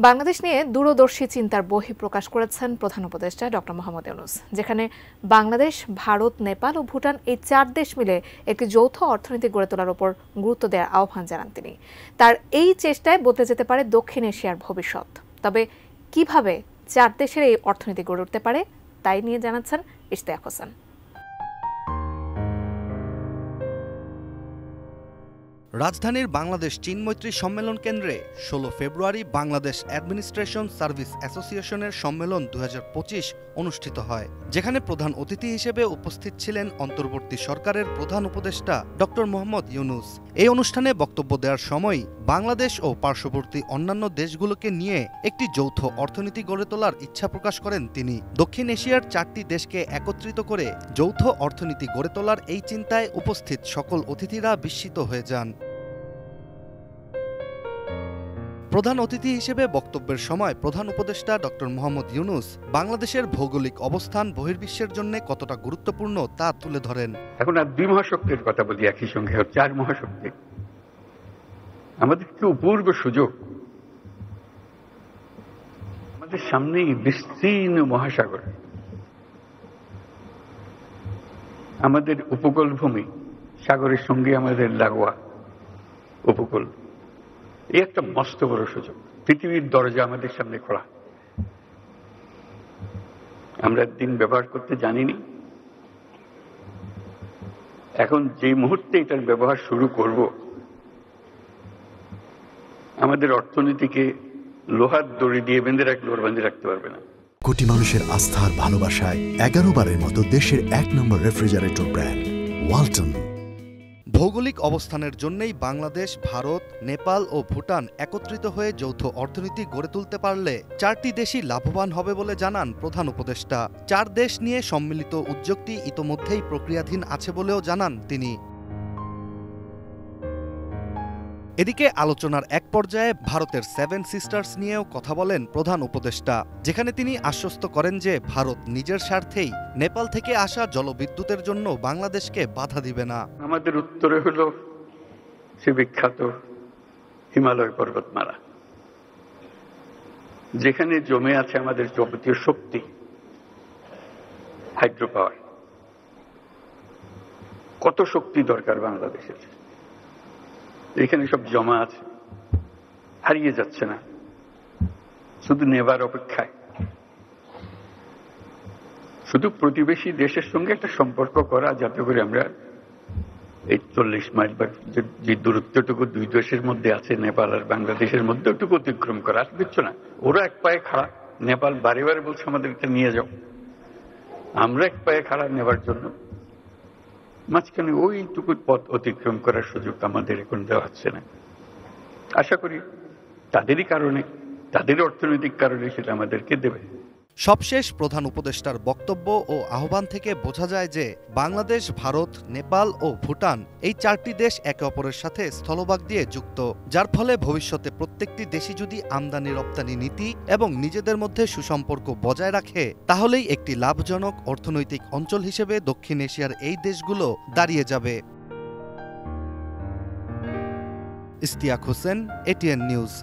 বাংলাদেশ নিয়ে দূরদর্শী চিন্তার বহিঃপ্রকাশ করেছেন প্রধান উপদেষ্টা ডক্টর মোহাম্মদ ইউনূস, যেখানে বাংলাদেশ, ভারত, নেপাল ও ভুটান এই 4 দেশ মিলে একটি যৌথ অর্থনীতি গড়ে তোলার উপর গুরুত্ব দেওয়ার আহ্বান জানান তিনি। তার এই চেষ্টায় বদলে যেতে পারে দক্ষিণ এশিয়ার ভবিষ্যৎ। তবে কিভাবে 4 দেশের এই অর্থনীতি গড়ে উঠতে পারে তাই নিয়ে জানাচ্ছেন ইশতিয়াক হোসেন। রাজধানীর বাংলাদেশ চীন মৈত্রী সম্মেলন কেন্দ্রে 16 ফেব্রুয়ারি বাংলাদেশ অ্যাডমিনিস্ট্রেশন সার্ভিস অ্যাসোসিয়েশনের সম্মেলন 2025 অনুষ্ঠিত হয়, যেখানে প্রধান অতিথি হিসেবে উপস্থিত ছিলেন অন্তর্বর্তী সরকারের প্রধান উপদেষ্টা ডক্টর মোহাম্মদ ইউনূস। এই অনুষ্ঠানে বক্তব্য দেওয়ার সময় বাংলাদেশ ও পার্শ্ববর্তী অন্যান্য দেশগুলোকে নিয়ে একটি যৌথ অর্থনীতি গড়ে তোলার ইচ্ছা প্রকাশ করেন তিনি। দক্ষিণ এশিয়ার 4টি দেশকে একত্রিত করে যৌথ অর্থনীতি গড়ে তোলার এই চিন্তায় উপস্থিত সকল অতিথিরা বিস্মিত হয়ে যান। প্রধান অতিথি হিসেবে বক্তব্যের সময় প্রধান উপদেষ্টা ডক্টর মোহাম্মদ ইউনূস বাংলাদেশের ভৌগোলিক অবস্থান বহির্বিশ্বের জন্য কতটা গুরুত্বপূর্ণ তা তুলে ধরেন। এখন আর 2 মহাশক্তির কথা বলি, একই সঙ্গে 4 মহাশক্তি। আমাদের কি অপূর্ব সুযোগ, আমাদের সামনেই বিস্তীর্ণ মহাসাগর, আমাদের উপকূল ভূমি, সাগরের সঙ্গে আমাদের লাগোয়া উপকূল। এই একটা মস্ত বড় সুযোগ, পৃথিবীর দরজা আমাদের সামনে খোলা। আমরা দিন ব্যবহার করতে জানিনি, এখন যে মুহূর্তে এটার ব্যবহার শুরু করব, আমাদের অর্থনীতিকে লোহার দড়ি দিয়ে বেঁধে রাখলে ওর বেঁধে রাখতে পারবে না। কোটি মানুষের আস্থার ভালোবাসায় 11 বারের মতো দেশের 1 নম্বর রেফ্রিজারেটর ব্র্যান্ড ওয়ালটন। ভৌগোলিক অবস্থানের জন্যই বাংলাদেশ, ভারত, নেপাল ও ভুটান একত্রিত হয়ে যৌথ অর্থনীতি গড়ে তুলতে পারলে 4টি দেশই লাভবান হবে বলে জানান প্রধান উপদেষ্টা। 4 দেশ নিয়ে সম্মিলিত উদ্যোগটি ইতোমধ্যেই প্রক্রিয়াধীন আছে বলেও জানান তিনি। এদিকে আলোচনার এক পর্যায়ে ভারতের 7 সিস্টার্স নিয়েও কথা বলেন প্রধান উপদেষ্টা, যেখানে তিনি আশ্বস্ত করেন যে ভারত নিজের স্বার্থেই নেপাল থেকে আসা জলবিদ্যুতের জন্য বাংলাদেশকে বাধা দিবে না। আমাদের উত্তরে হলো সে বিখ্যাত হিমালয় পর্বতমালা, যেখানে জমে আছে আমাদের যাবতীয় শক্তি, হাইড্রো পাওয়ার। কত শক্তি দরকার বাংলাদেশের, এখানে সব জমা আছে, হারিয়ে যাচ্ছে না, শুধু নেবার অপেক্ষায়। শুধু প্রতিবেশী দেশের সঙ্গে একটা সম্পর্ক করা, যাতে করে আমরা এই 40 মাইল বা যে দূরত্বটুকু 2 দেশের মধ্যে আছে, নেপাল আর বাংলাদেশের মধ্যে ওটুকু অতিক্রম করা। আর কিচ্ছু না, ওরা এক পায়ে খাড়া, নেপাল বারে বারে বলছে আমাদের এটা নিয়ে যাও, আমরা এক পায়ে খাড়া নেবার জন্য মাঝখানে ওইটুকু পথ অতিক্রম করার সুযোগ আমাদের এখন দেওয়া হচ্ছে না। আশা করি তাদেরই কারণে, তাদের অর্থনৈতিক কারণে সেটা আমাদেরকে দেবে। সবশেষ প্রধান উপদেষ্টার বক্তব্য ও আহ্বান থেকে বোঝা যায় যে বাংলাদেশ, ভারত, নেপাল ও ভুটান এই 4টি দেশ একে অপরের সাথে স্থলভাগ দিয়ে যুক্ত, যার ফলে ভবিষ্যতে প্রত্যেকটি দেশই যদি আমদানি রপ্তানি নীতি এবং নিজেদের মধ্যে সুসম্পর্ক বজায় রাখে, তাহলেই একটি লাভজনক অর্থনৈতিক অঞ্চল হিসেবে দক্ষিণ এশিয়ার এই দেশগুলো দাঁড়িয়ে যাবে। Ishtiaq Hossain, ATN news.